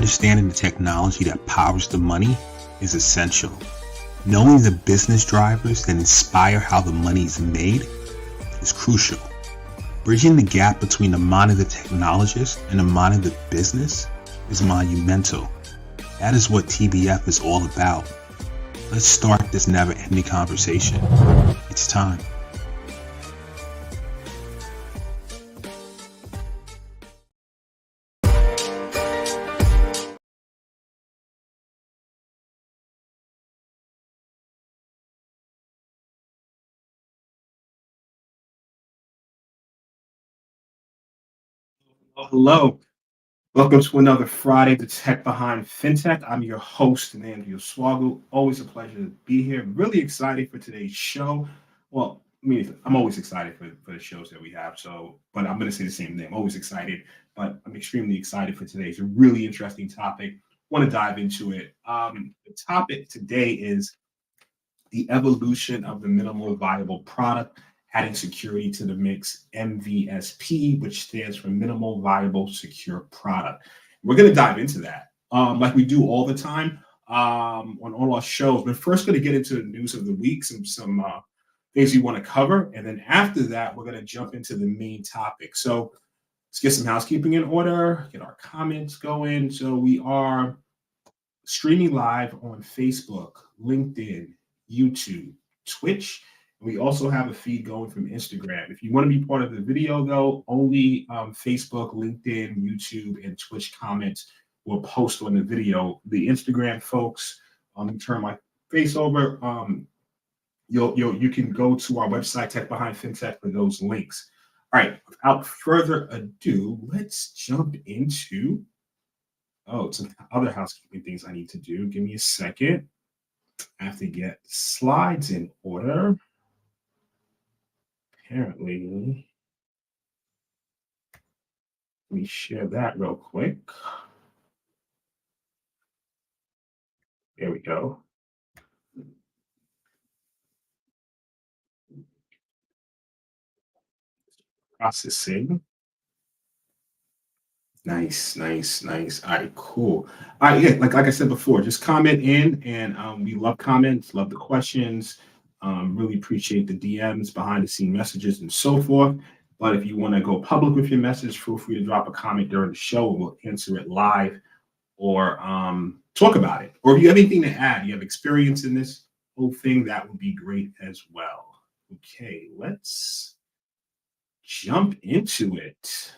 Understanding the technology that powers the money is essential. Knowing the business drivers that inspire how the money is made is crucial. Bridging the gap between the mind of the technologist and the mind of the business is monumental. That is what TBF is all about. Let's start this never-ending conversation. It's time. Hello. Welcome to another Friday, the Tech Behind FinTech. I'm your host, Nandio Swagu. Always a pleasure to be here. Really excited for today's show. Well, I'm always excited for the shows that we have. But I'm going to say the same thing. I'm always excited, but I'm extremely excited for today's really interesting topic. Want to dive into it. The topic today is the evolution of the minimal viable product, adding security to the mix, MVSP, which stands for Minimal Viable Secure Product. We're going to dive into that like we do all the time on all our shows. We're first going to get into the news of the week, some things we want to cover. And then after that, we're going to jump into the main topic. So let's get some housekeeping in order, get our comments going. So we are streaming live on Facebook, LinkedIn, YouTube, Twitch. We also have a feed going from Instagram. If you want to be part of the video, though, only Facebook, LinkedIn, YouTube, and Twitch comments will post on the video. The Instagram folks, turn my face over. You can go to our website, Tech Behind FinTech, for those links. All right. Without further ado, let's jump into some other housekeeping things I need to do. Give me a second. I have to get slides in order. Apparently, let me share that real quick. There we go. Processing. Nice. All right, cool. All right, yeah, like I said before, just comment in, and we love comments, love the questions. Really appreciate the DMs, behind the scene messages, and so forth. But if you want to go public with your message, feel free to drop a comment during the show. We'll answer it live or talk about it. Or if you have anything to add, you have experience in this whole thing, that would be great as well. Okay, let's jump into it.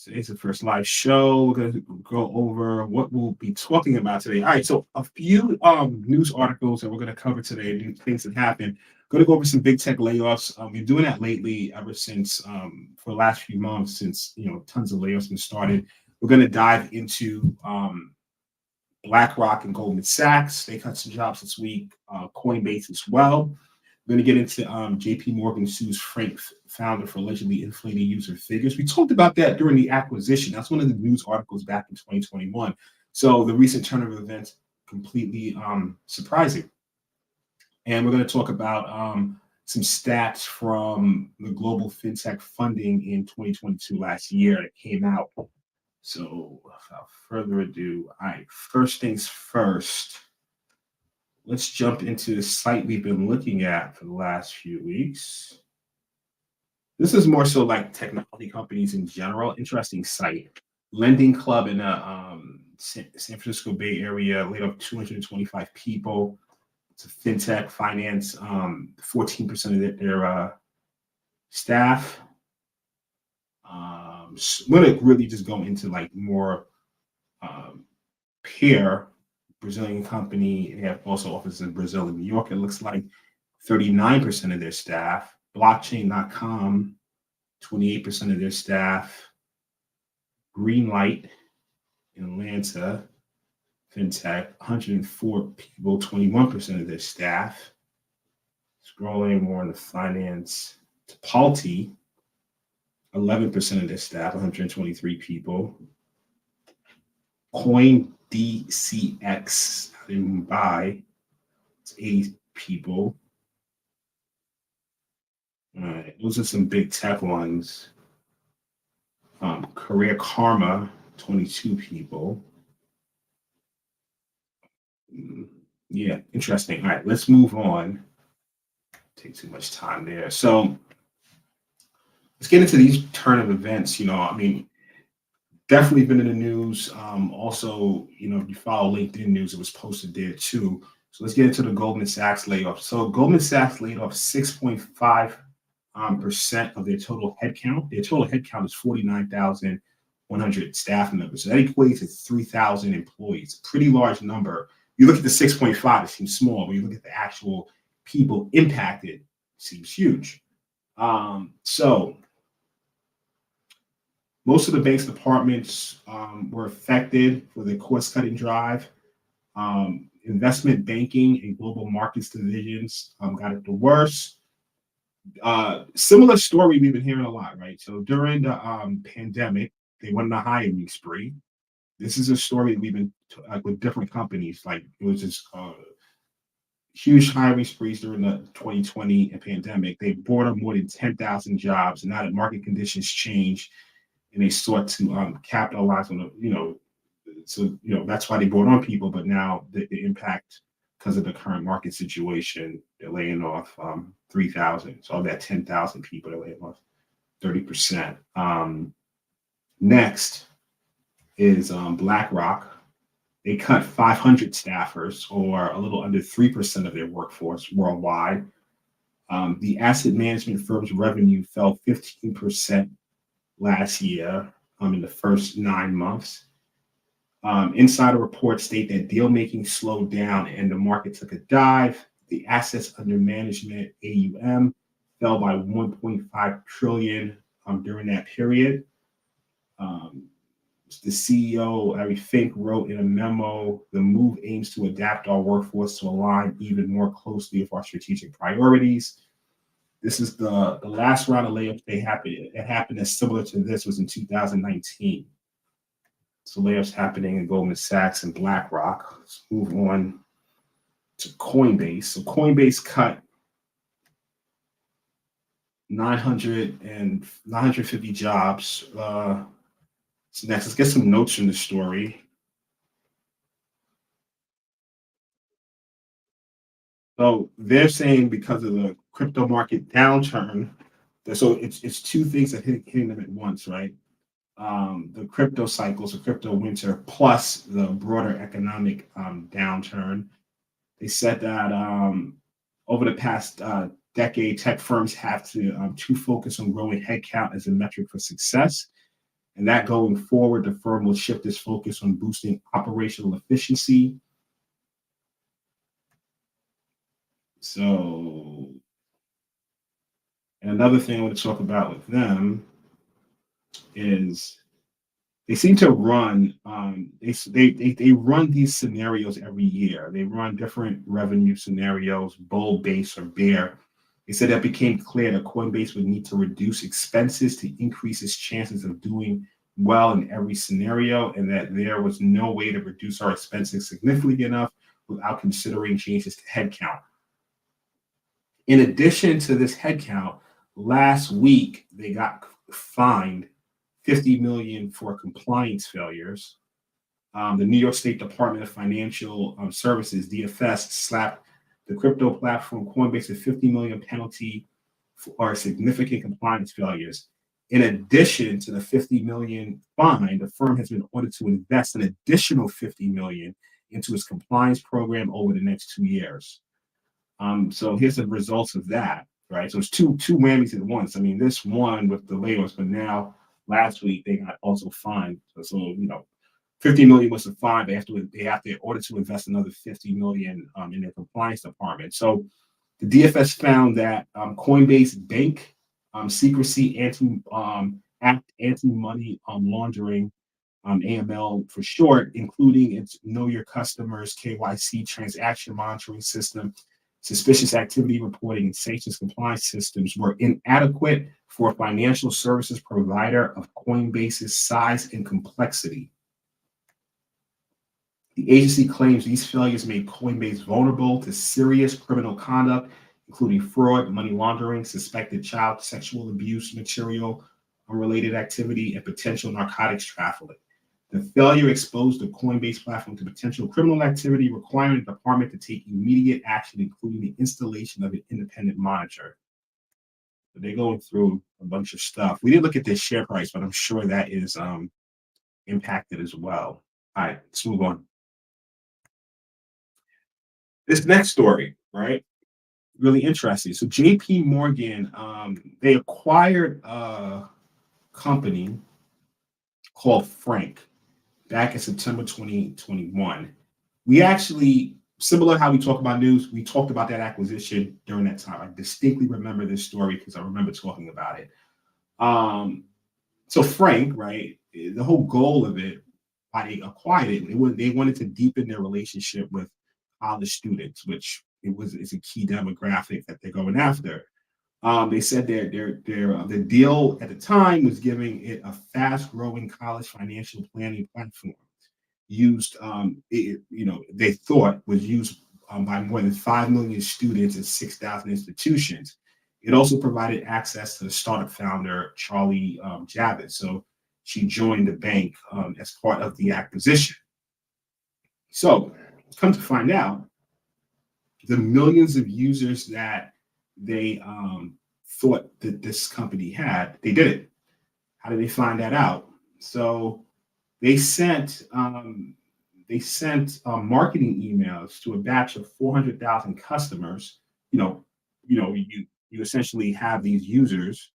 Today's the first live show. We're going to go over what we'll be talking about today. All right, so a few news articles that we're going to cover today, new things that happen. Going to go over some big tech layoffs. We're doing that lately ever since for the last few months, since tons of layoffs been started. We're going to dive into BlackRock and Goldman Sachs. They cut some jobs this week. Coinbase as well. We're going to get into JP Morgan sues Frank founder for allegedly inflating user figures. We talked about that during the acquisition. That's one of the news articles back in 2021. So the recent turn of events completely surprising. And we're going to talk about some stats from the global fintech funding in 2022 last year that came out. So without further ado, all right, first things first. Let's jump into the site we've been looking at for the last few weeks. This is more so like technology companies in general. Interesting site. Lending Club in the San Francisco Bay Area laid off 225 people. It's a fintech finance, 14% of their staff. I'm going to really just go into like more peer. Brazilian company. They have also offices in Brazil and New York. It looks like 39% of their staff. Blockchain.com, 28% of their staff. Greenlight in Atlanta, fintech, 104 people, 21% of their staff. Scrolling more in the finance. Tipalti, 11% of their staff, 123 people. DCX in Mumbai, it's 80 people. All right, those are some big tech ones. Career Karma, 22 people. Yeah, interesting. All right, let's move on. Take too much time there. So let's get into these turn of events. I mean, definitely been in the news. Also, if you follow LinkedIn news, it was posted there too. So let's get into the Goldman Sachs layoff. So Goldman Sachs laid off 6.5% of their total headcount. Their total headcount is 49,100 staff members. So that equates to 3,000 employees. Pretty large number. You look at the 6.5, it seems small. When you look at the actual people impacted, it seems huge. So most of the bank's departments were affected for the cost-cutting drive. Investment banking and global markets divisions got it the worst. Similar story we've been hearing a lot, right? So during the pandemic, they went on a hiring spree. This is a story we've been with different companies. Like it was just huge hiring sprees during the 2020 pandemic. They brought on more than 10,000 jobs. And now that market conditions change, and they sought to capitalize on that's why they brought on people. But now the impact, because of the current market situation, they're laying off 3,000. So of that 10,000 people, they're laying off 30%. Next is BlackRock. They cut 500 staffers, or a little under 3% of their workforce worldwide. The asset management firm's revenue fell 15% last year in the first 9 months. Insider reports state that deal making slowed down and the market took a dive. The assets under management, AUM, fell by 1.5 trillion during that period. The CEO, Larry Fink, wrote in a memo, the move aims to adapt our workforce to align even more closely with our strategic priorities. This is the last round of layoffs that happened as similar to this was in 2019. So layoffs happening in Goldman Sachs and BlackRock. Let's move on to Coinbase. So Coinbase cut 950 jobs. So next, let's get some notes from the story. So they're saying because of the crypto market downturn, so it's two things that hitting them at once, right? The crypto cycles, the crypto winter, plus the broader economic downturn. They said that over the past decade, tech firms have to focus on growing headcount as a metric for success. And that going forward, the firm will shift its focus on boosting operational efficiency. So, and another thing I want to talk about with them is they seem to run they run these scenarios every year. They run different revenue scenarios, bull, base, or bear. They said that became clear that Coinbase would need to reduce expenses to increase its chances of doing well in every scenario, and that there was no way to reduce our expenses significantly enough without considering changes to headcount. In addition to this headcount, last week they got fined $50 million for compliance failures. The New York State Department of Financial Services, DFS, slapped the crypto platform Coinbase a $50 million penalty for significant compliance failures. In addition to the $50 million fine, the firm has been ordered to invest an additional $50 million into its compliance program over the next 2 years. So here's the results of that, right? So it's two whammies at once. I mean, this one with the layoffs, but now last week they got also fined. So 50 million was the fine. They have to in order to invest another 50 million in their compliance department. So the DFS found that Coinbase Bank Secrecy Anti-Money Laundering, AML for short, including its Know Your Customers KYC transaction monitoring system, suspicious activity reporting, and sanctions compliance systems were inadequate for a financial services provider of Coinbase's size and complexity. The agency claims these failures made Coinbase vulnerable to serious criminal conduct, including fraud, money laundering, suspected child sexual abuse material unrelated activity, and potential narcotics trafficking. The failure exposed the Coinbase platform to potential criminal activity, requiring the department to take immediate action, including the installation of an independent monitor. So they're going through a bunch of stuff. We didn't look at their share price, but I'm sure that is impacted as well. All right, let's move on. This next story, right? Really interesting. So JP Morgan, they acquired a company called Frank back in September 2021. We actually, similar how we talk about news, we talked about that acquisition during that time. I distinctly remember this story because I remember talking about it. So Frank, right, the whole goal of it, why they acquired it, they wanted to deepen their relationship with college students, which is a key demographic that they're going after. They said the deal at the time was giving it a fast-growing college financial planning platform used, they thought was used by more than 5 million students at 6,000 institutions. It also provided access to the startup founder, Charlie Javis. So she joined the bank as part of the acquisition. So come to find out, the millions of users that they thought that this company had, they didn't. How did they find that out? So they sent marketing emails to a batch of 400,000 customers. You essentially have these users,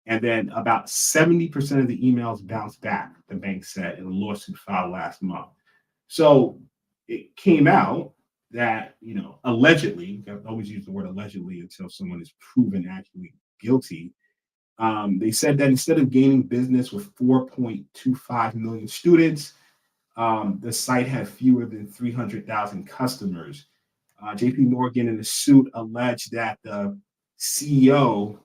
and then about 70% of the emails bounced back, the bank said in a lawsuit filed last month. So it came out that, allegedly, I always use the word allegedly until someone is proven actually guilty. They said that instead of gaining business with 4.25 million students, the site had fewer than 300,000 customers. JP Morgan in the suit alleged that the CEO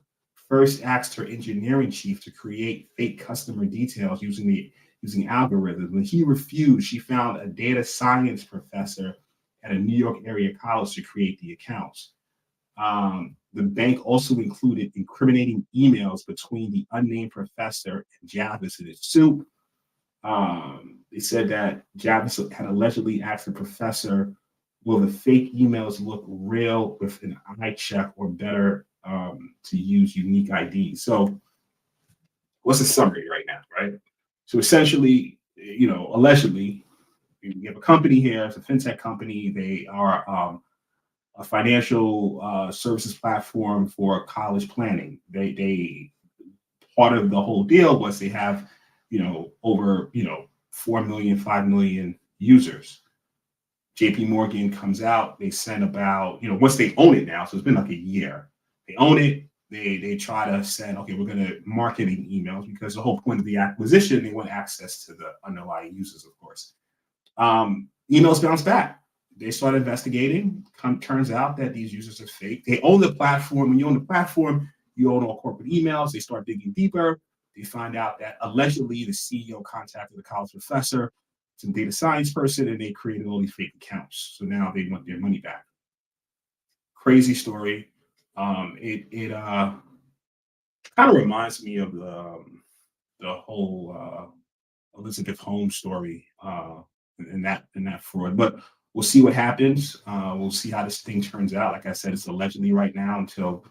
first asked her engineering chief to create fake customer details using algorithms. When he refused, she found a data science professor at a New York area college to create the accounts. The bank also included incriminating emails between the unnamed professor and Javis in its suit. They said that Javis had allegedly asked the professor, will the fake emails look real with an eye check, or better to use unique IDs? So what's the summary right now, right? So essentially, allegedly, we have a company here, it's a fintech company. They are a financial services platform for college planning. They part of the whole deal was they have, over 4 million, 5 million users. JP Morgan comes out, they send about, once they own it now, so it's been like a year. They own it, they try to send, okay, we're going to marketing emails, because the whole point of the acquisition, they want access to the underlying users, of course. Emails bounce back. They start investigating. Turns out that these users are fake. They own the platform. When you own the platform, you own all corporate emails. They start digging deeper. They find out that allegedly the CEO contacted the college professor, some data science person, and they created all these fake accounts. So now they want their money back. Crazy story. It kind of reminds me of the whole Elizabeth Holmes story in that fraud. But we'll see what happens. We'll see how this thing turns out. Like I said, it's allegedly right now until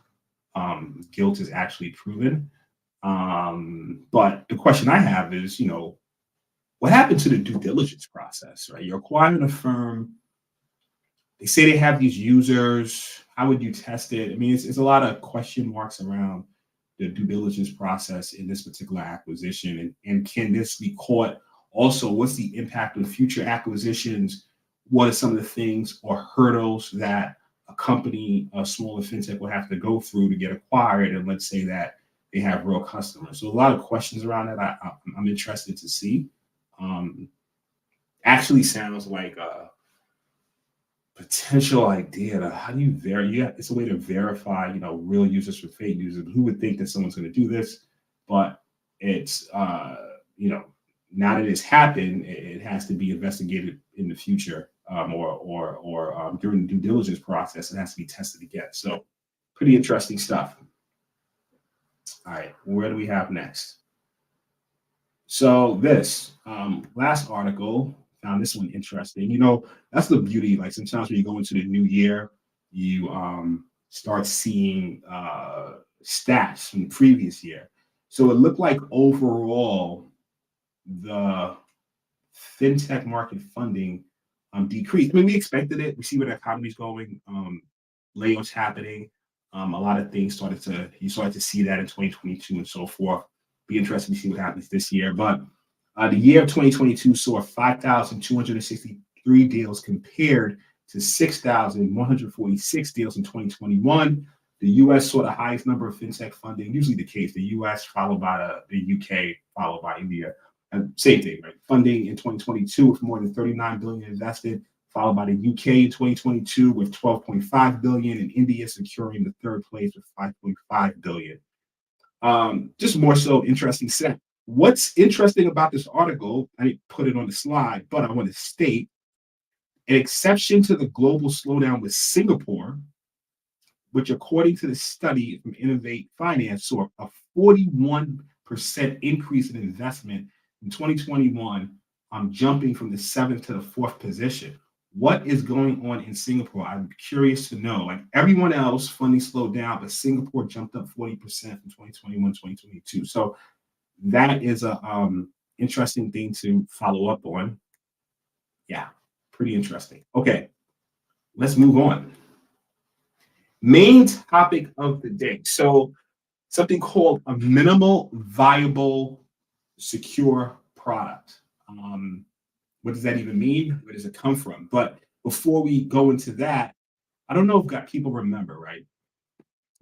guilt is actually proven. But the question I have is, what happened to the due diligence process, right? You're acquiring a firm. They say they have these users. How would you test it? I mean, it's a lot of question marks around the due diligence process in this particular acquisition. And can this be caught? Also, what's the impact on future acquisitions? What are some of the things or hurdles that a company, a smaller fintech, will have to go through to get acquired? And let's say that they have real customers. So a lot of questions around that I'm interested to see. Actually sounds like a potential idea to how do you verify? It's a way to verify, real users from fake users. Who would think that someone's going to do this? But it's, now that it's happened, it has to be investigated in the future, or during the due diligence process. It has to be tested again. So, pretty interesting stuff. All right, where do we have next? So this last article found this one interesting. That's the beauty. Like sometimes when you go into the new year, you start seeing stats from the previous year. So it looked like overall the fintech market funding decreased. I mean, we expected it. We see where the economy's going. Layoffs happening. A lot of things you started to see that in 2022 and so forth. Be interesting to see what happens this year. But the year of 2022 saw 5,263 deals compared to 6,146 deals in 2021. The U.S. saw the highest number of fintech funding, usually the case. The U.S. followed by the U.K., followed by India. And same thing, right? Funding in 2022 with more than 39 billion invested, followed by the UK in 2022 with 12.5 billion, and India securing the third place with 5.5 billion. Just more so interesting set. What's interesting about this article, I didn't put it on the slide, but I want to state an exception to the global slowdown with Singapore, which according to the study from Innovate Finance saw a 41% increase in investment in 2021, jumping from the 7th to the 4th position. What is going on in Singapore? I'm curious to know. Like everyone else, funding slowed down, but Singapore jumped up 40% from 2021 to 2022. So that is a interesting thing to follow up on. Yeah, pretty interesting. Okay, let's move on. Main topic of the day. So something called a minimal viable secure product. What does that even mean? Where does it come from? But before we go into that, I don't know if people remember, right?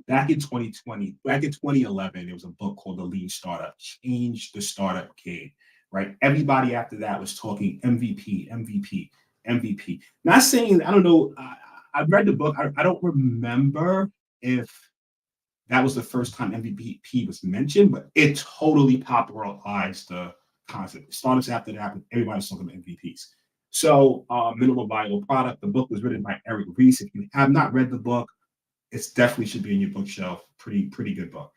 Back in 2011, there was a book called The Lean Startup, Change the Startup Game, right? Everybody after that was talking MVP, MVP, MVP. Not saying, I don't know, I read the book. I don't remember if that was the first time MVP was mentioned, but it totally popularized the concept. Startups after that, everybody's talking about MVPs. So, minimal viable product. The book was written by Eric Ries. If you have not read the book, it definitely should be in your bookshelf. Pretty good book.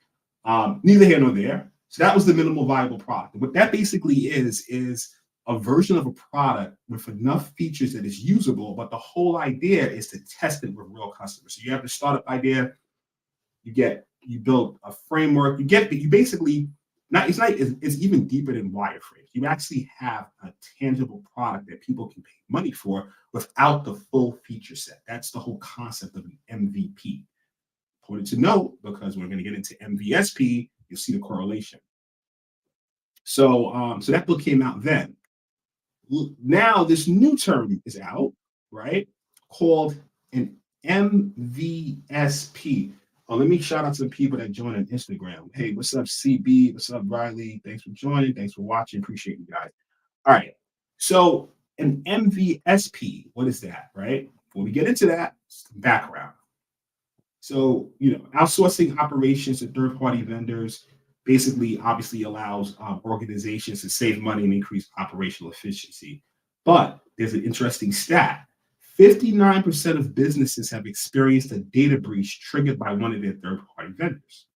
Neither here nor there. So that was the minimal viable product. What that basically is a version of a product with enough features that is usable, but the whole idea is to test it with real customers. So you have the startup idea, you build a framework, you basically it's even deeper than wireframes. You actually have a tangible product that people can pay money for without the full feature set. That's the whole concept of an MVP. Important to note, because we're going to get into MVSP, you'll see the correlation. So that book came out then. Now this new term is out, right? Called an MVSP. Oh, let me shout out to the people that joined on Instagram. Hey, what's up, CB? What's up, Riley? Thanks for joining. Thanks for watching. Appreciate you guys. All right. So an MVSP, what is that, right? Before we get into that, background. So, outsourcing operations to third-party vendors basically obviously allows organizations to save money and increase operational efficiency. But there's an interesting stat. 59% of businesses have experienced a data breach triggered by one of their third-party vendors.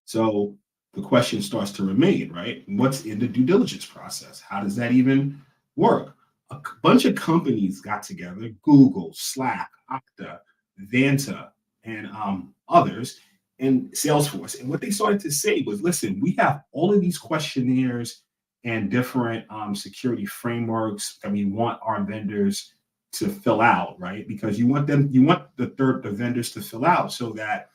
So the question starts to remain, right? What's in the due diligence process? How does that even work? A bunch of companies got together, Google, Slack, Okta, Vanta, and others, and Salesforce. And what they started to say was, listen, we have all of these questionnaires and different security frameworks that we want our vendors to fill out, right? Because you want the vendors to fill out so that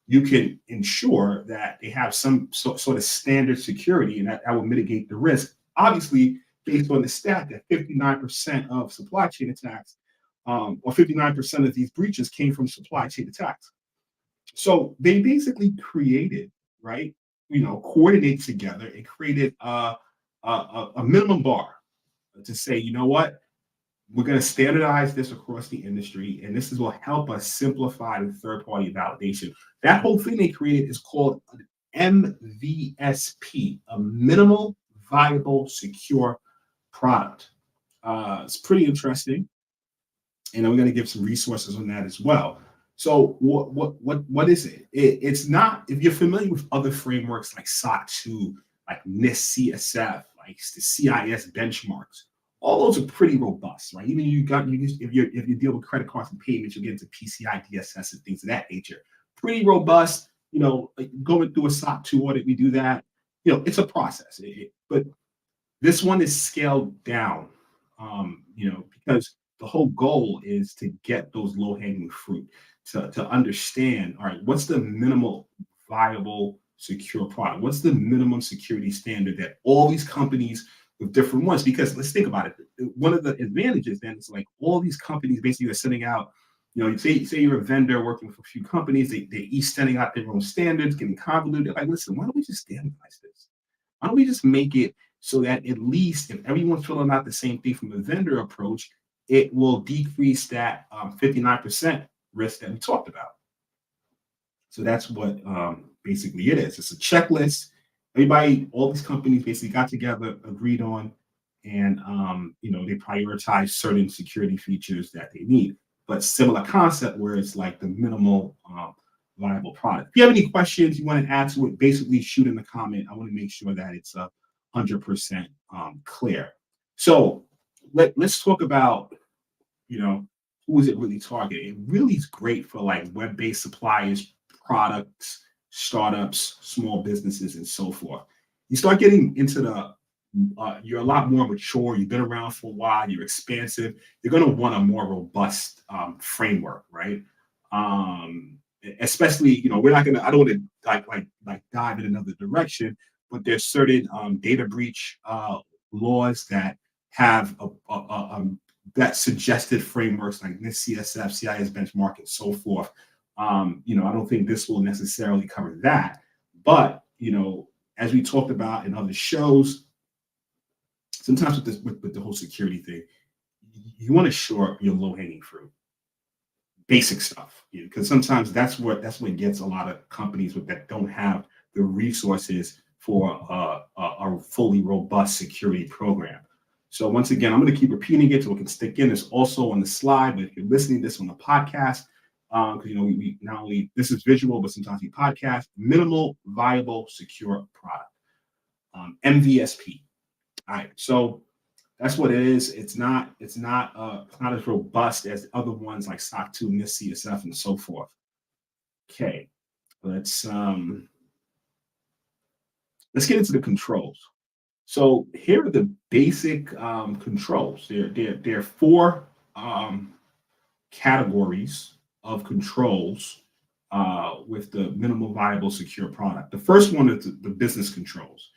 you can ensure that they have some sort of standard security, and that will mitigate the risk. Obviously, based on the stat that 59% of supply chain attacks, or 59% of these breaches came from supply chain attacks. So they basically created, right? Coordinate together and created a minimum bar to say, you know what? We're going to standardize this across the industry, and this will help us simplify the third-party validation. That whole thing they created is called an MVSP, a minimal viable secure product. It's pretty interesting, and we're going to give some resources on that as well. So what is it? It's not, if you're familiar with other frameworks like SOC 2, like NIST CSF, like the CIS benchmarks. All those are pretty robust, right? Even if you deal with credit cards and payments, you get into PCI DSS and things of that nature. Pretty robust. Like going through a SOC 2 audit, we do that. It's a process. But this one is scaled down, because the whole goal is to get those low-hanging fruit, to understand, all right, what's the minimal viable secure product? What's the minimum security standard that all these companies with different ones? Because let's think about it. One of the advantages then is like all these companies basically are sending out, say you're a vendor working for a few companies, they're each sending out their own standards, getting convoluted. They're like, listen, why don't we just standardize this? Why don't we just make it so that at least if everyone's filling out the same thing from a vendor approach, it will decrease that 59% risk that we talked about. So that's what basically it is. It's a checklist. All these companies basically got together, agreed on, and they prioritize certain security features that they need. But similar concept where it's like the minimal viable product. If you have any questions you want to add to it, basically shoot in the comment. I want to make sure that it's 100% clear. So let's talk about, who is it really targeting? It really is great for like web-based suppliers, products, startups, small businesses, and so forth. You start getting into you're a lot more mature. You've been around for a while. You're expansive. You're going to want a more robust framework, right? Especially, we're not going to. I don't want to like dive in another direction, but there's certain data breach laws that have that suggested frameworks like NIST CSF, CIS benchmark, and so forth. I don't think this will necessarily cover that, but as we talked about in other shows, sometimes with the whole security thing, you want to shore up your low-hanging fruit, basic stuff, because sometimes that's what gets a lot of companies that don't have the resources for a fully robust security program. So once again, I'm going to keep repeating it so it can stick in. It's also on the slide, but if you're listening to this on the podcast, because we not only this is visual, but sometimes we podcast. Minimal viable secure product, MVSP. All right, so that's what it is. It's not as robust as other ones like SOC 2, NIST, CSF, and so forth. Okay, let's get into the controls. So here are the basic controls. There are four categories of controls with the minimal viable secure product. The first one is the business controls.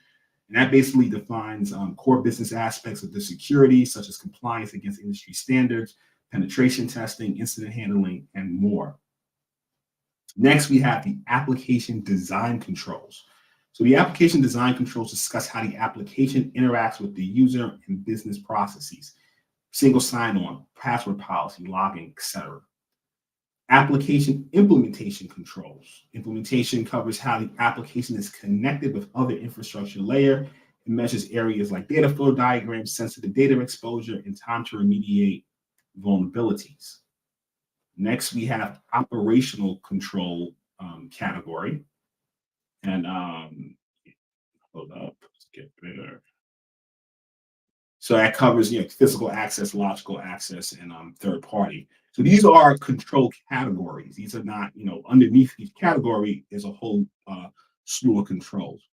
And that basically defines core business aspects of the security, such as compliance against industry standards, penetration testing, incident handling, and more. Next, we have the application design controls. So the application design controls discuss how the application interacts with the user and business processes, single sign-on, password policy, logging, etc. Application implementation controls. Implementation covers how the application is connected with other infrastructure layer and measures areas like data flow diagrams, sensitive data exposure, and time to remediate vulnerabilities. Next, we have operational control category. And hold up, let's get there. So that covers physical access, logical access, and third party. So these are control categories. These are not, underneath each category is a whole slew of controls.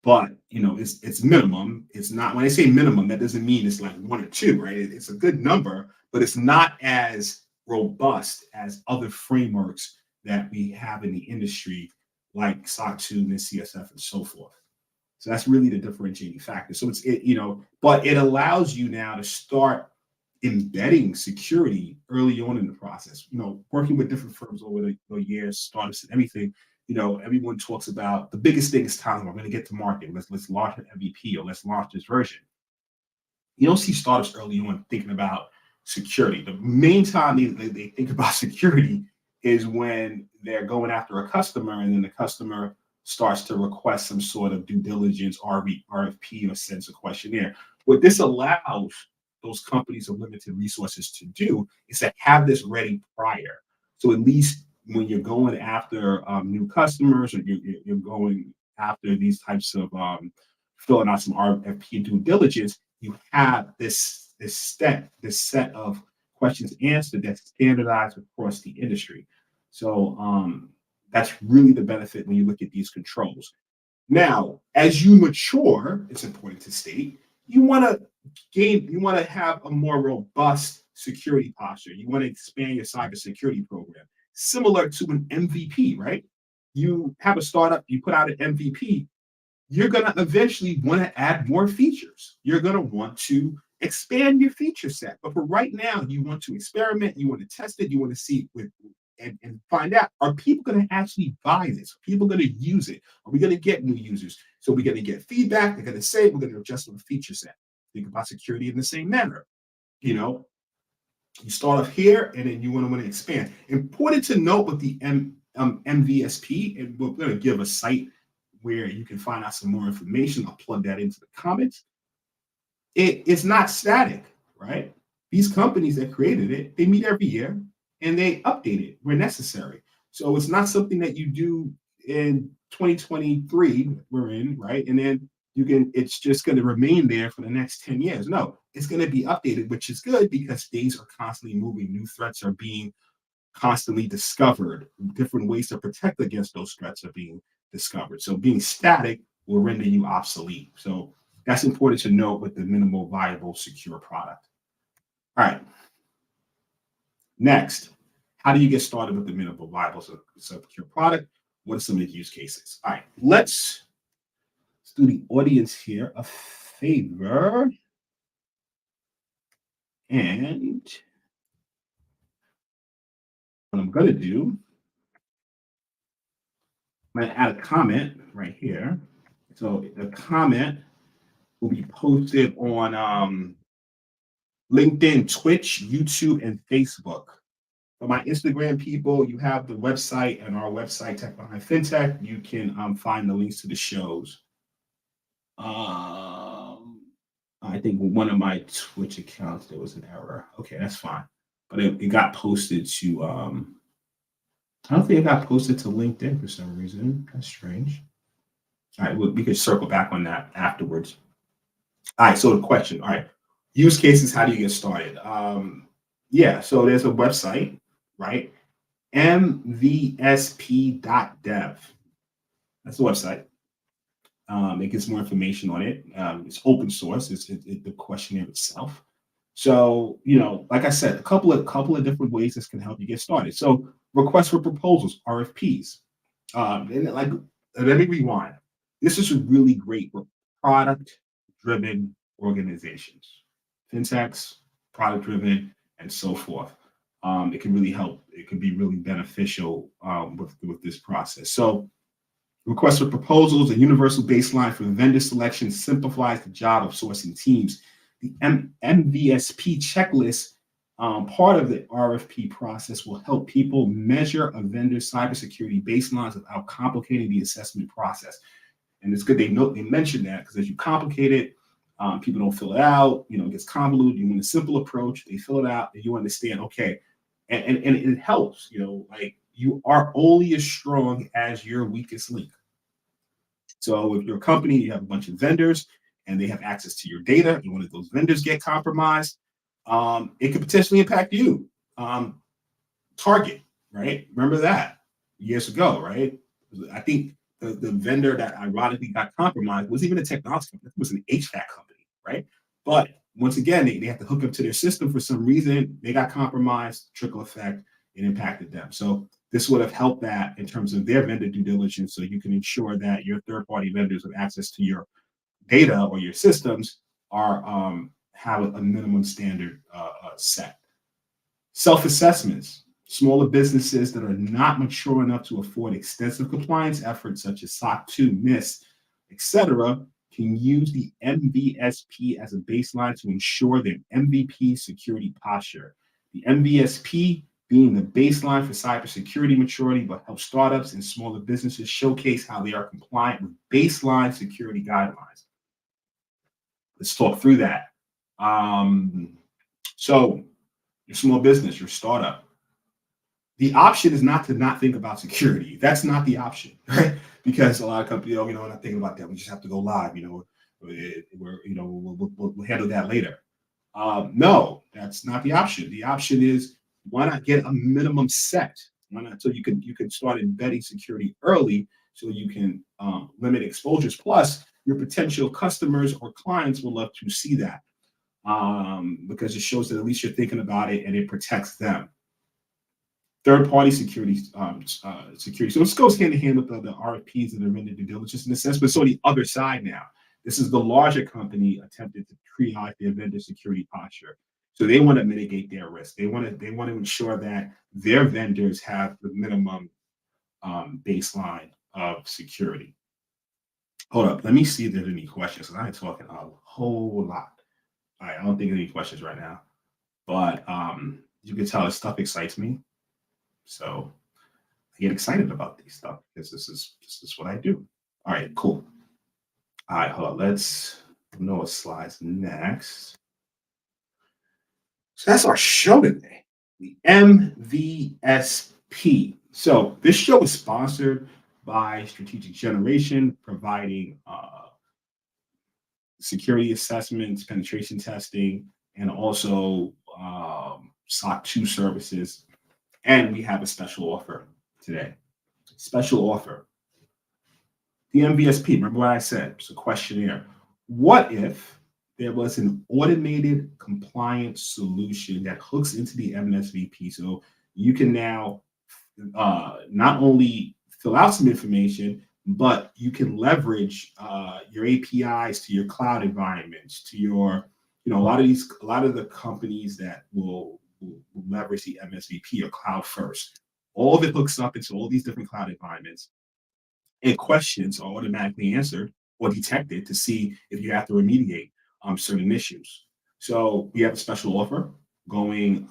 But it's minimum. It's not, when I say minimum, that doesn't mean it's like one or two, right? It's a good number, but it's not as robust as other frameworks that we have in the industry, like SOC 2, NIST, CSF, and so forth. So that's really the differentiating factor. So but it allows you now to start embedding security early on in the process. Working with different firms over the years, startups and everything. Everyone talks about the biggest thing is time. We're going to get to market. Let's launch an MVP or let's launch this version. You don't see startups early on thinking about security. The main time they think about security is when they're going after a customer and then the customer starts to request some sort of due diligence, RFP, or sends a questionnaire. What this allows those companies with limited resources to do is to have this ready prior. So at least when you're going after new customers or you're going after these types of filling out some RFP due diligence, you have this set of questions answered that's standardized across the industry. So that's really the benefit when you look at these controls. Now, as you mature, it's important to state, you want to have a more robust security posture. You want to expand your cybersecurity program, similar to an MVP, right? You have a startup, you put out an MVP, you're going to eventually want to add more features. You're going to want to expand your feature set. But for right now, you want to experiment, you want to test it, you want to see and find out, are people going to actually buy this? Are people going to use it? Are we going to get new users? So we're going to get feedback. They're going to say, we're going to adjust the feature set. Think about security in the same manner. You know, you start off here and then you want to expand. Important to note with the MVSP, and we're going to give a site where you can find out some more information. I'll plug that into the comments. It's not static, right? These companies that created it, they meet every year and they update it where necessary. So it's not something that you do in 2023 we're in, right? And then it's just going to remain there for the next 10 years. No, it's going to be updated, which is good because things are constantly moving. New threats are being constantly discovered. Different ways to protect against those threats are being discovered. So being static will render you obsolete. So that's important to note with the minimal viable secure product. All right. Next, how do you get started with the minimal viable secure product? What are some of the use cases? All right, let's do the audience here a favor. And what I'm going to do, I'm going to add a comment right here. So the comment will be posted on LinkedIn, Twitch, YouTube, and Facebook. For my Instagram people, you have the website and our website, Tech Behind FinTech. You can find the links to the shows. I think one of my Twitch accounts, there was an error. Okay, that's fine. But it got posted to, I don't think it got posted to LinkedIn for some reason. That's strange. All right, we could circle back on that afterwards. All right, so the question, all right, use cases, how do you get started? Yeah, so there's a website, right? MVSP.dev. That's the website. It gives more information on it. It's open source. It's the questionnaire itself. So, like I said, a couple of different ways this can help you get started. So, requests for proposals, RFPs. Let me rewind. This is really great for product-driven organizations, fintechs, product-driven, and so forth. It can really help. It can be really beneficial with this process. So, request for proposals, a universal baseline for vendor selection, simplifies the job of sourcing teams. The MVSP checklist, part of the RFP process, will help people measure a vendor's cybersecurity baselines without complicating the assessment process. And it's good they mentioned that, because as you complicate it, people don't fill it out. It gets convoluted. You want a simple approach. They fill it out, and you understand. Okay, and it helps. Like, you are only as strong as your weakest link. So if you're a company, you have a bunch of vendors and they have access to your data, and one of those vendors get compromised, it could potentially impact you. Target, right? Remember that years ago, right? I think the vendor that ironically got compromised was even a technology company. It was an HVAC company, right? But once again, they had to hook up to their system for some reason. They got compromised, trickle effect, it impacted them. So this would have helped that in terms of their vendor due diligence, so you can ensure that your third-party vendors with access to your data or your systems have a minimum standard set. Self-assessments. Smaller businesses that are not mature enough to afford extensive compliance efforts such as SOC 2, NIST, etc., can use the MVSP as a baseline to ensure their MVP security posture. The MVSP being the baseline for cybersecurity maturity, but help startups and smaller businesses showcase how they are compliant with baseline security guidelines. Let's talk through that. So, your small business, your startup, the option is not to not think about security. That's not the option, right? Because a lot of companies, we're not thinking about that. We just have to go live. We'll handle that later. No, that's not the option. The option is, why not get a minimum set? Why not, so you can start embedding security early, so you can limit exposures. Plus, your potential customers or clients will love to see that, because it shows that at least you're thinking about it and it protects them. Third-party security, security. So this goes hand in hand with the RFPs and the vendor due diligence in a sense, but so the other side now. This is the larger company attempting to triage their vendor security posture. So they want to mitigate their risk. They want to ensure that their vendors have the minimum baseline of security. Hold up, let me see if there's any questions, because I'm talking a whole lot. All right, I don't think there's any questions right now, but you can tell this stuff excites me. So I get excited about these stuff because this is what I do. All right, cool. All right, hold on. Let's know what slides next. So that's our show today, the MVSP. So this show is sponsored by Strategic Generation, providing security assessments, penetration testing, and also SOC 2 services. And we have a special offer today. Special offer. The MVSP, remember what I said? It's a questionnaire. What if there was an automated compliance solution that hooks into the MVSP? So you can now not only fill out some information, but you can leverage your APIs to your cloud environments, to your, a lot of the companies that will leverage the MVSP are cloud first. All of it hooks up into all these different cloud environments, and questions are automatically answered or detected to see if you have to remediate certain issues. So we have a special offer going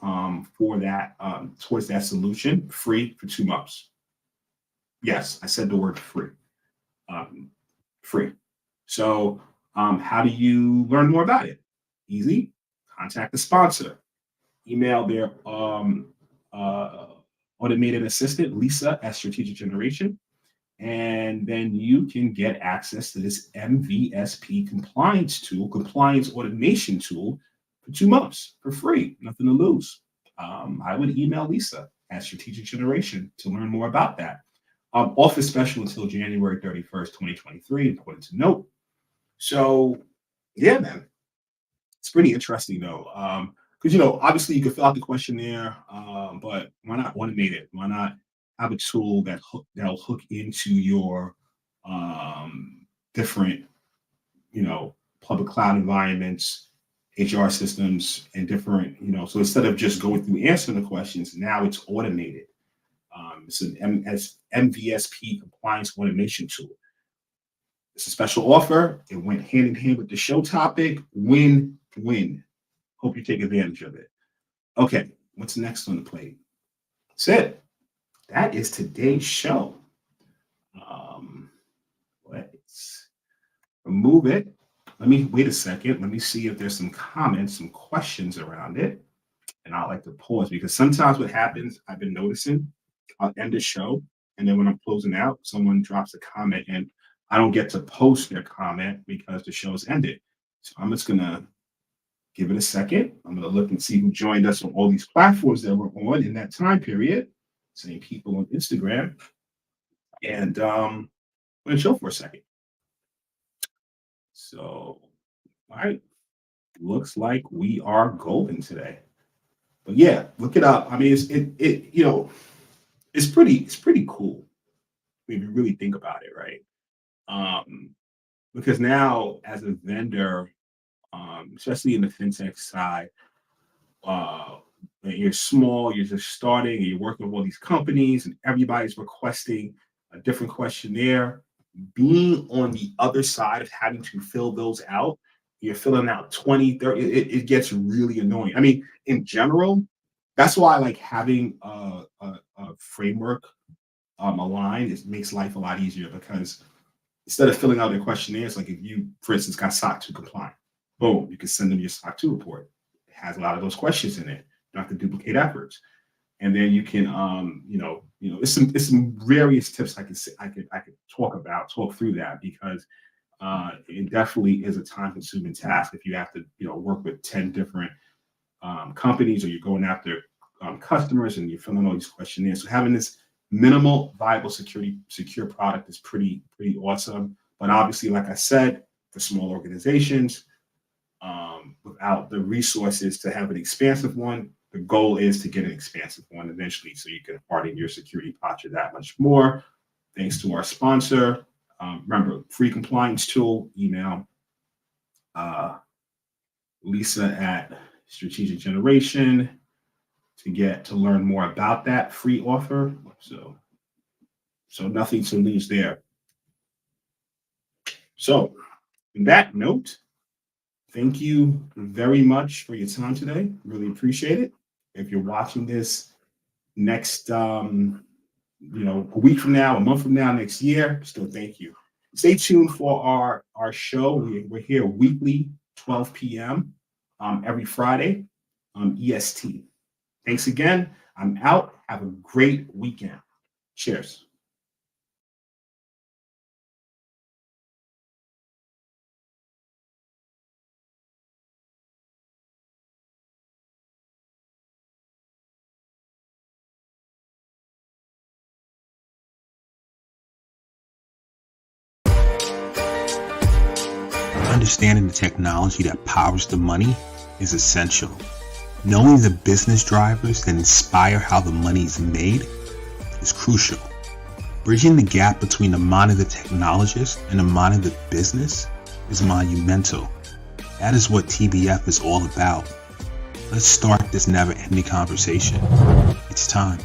for that, towards that solution, free for 2 months. Yes, I said the word free. Free. So how do you learn more about it? Easy. Contact the sponsor. Email their automated assistant, Lisa, at Strategic Generation. And then you can get access to this MVSP compliance automation tool for 2 months for free, nothing to lose. I would email Lisa at Strategic Generation to learn more about that. Offer special until January 31st, 2023, important to note. So, yeah, man, it's pretty interesting though. Because, obviously you can fill out the questionnaire, but why not automate it? Why not have a tool that'll hook into your different, public cloud environments, HR systems, and different, so instead of just going through answering the questions, now it's automated. It's an MVSP compliance automation tool. It's a special offer. It went hand in hand with the show topic. Win-win. Hope you take advantage of it. Okay, what's next on the plate? That's it. That is today's show. Let's remove it. Let me wait a second. Let me see if there's some comments, some questions around it. And I like to pause, because sometimes what happens, I've been noticing, I'll end the show, and then when I'm closing out, someone drops a comment and I don't get to post their comment because the show's ended. So I'm just going to give it a second. I'm going to look and see who joined us on all these platforms that we're on in that time period. Same people on Instagram. And I'm going to chill for a second. So, all right. Looks like we are golden today. But yeah, look it up. I mean, it's pretty cool if you really think about it, right? Because now, as a vendor, especially in the fintech side, you're small, you're just starting, and you're working with all these companies, and everybody's requesting a different questionnaire. Being on the other side of having to fill those out, you're filling out 20, 30, it gets really annoying. I mean, in general, that's why I like having a framework aligned. It makes life a lot easier, because instead of filling out their questionnaires, like if you, for instance, got SOC 2 compliant, boom, you can send them your SOC 2 report. It has a lot of those questions in it. You don't have to duplicate efforts. And then you can, it's some various tips I could talk through that, because It definitely is a time-consuming task if you have to, work with 10 different companies, or you're going after customers and you're filling all these questionnaires. So having this minimal viable secure product is pretty awesome. But obviously, like I said, for small organizations, without the resources to have an expansive one, the goal is to get an expansive one eventually, so you can harden your security posture that much more. Thanks to our sponsor. Remember, free compliance tool. Email Lisa at Strategic Generation to learn more about that free offer. So nothing to lose there. So, on that note, thank you very much for your time today. Really appreciate it. If you're watching this next, a week from now, a month from now, next year, still thank you. Stay tuned for our show. We're here weekly, 12 p.m. Every Friday, EST. Thanks again. I'm out. Have a great weekend. Cheers. Understanding the technology that powers the money is essential. Knowing the business drivers that inspire how the money is made is crucial. Bridging the gap between the mind of the technologist and the mind of the business is monumental. That is what TBF is all about. Let's start this never-ending conversation. It's time.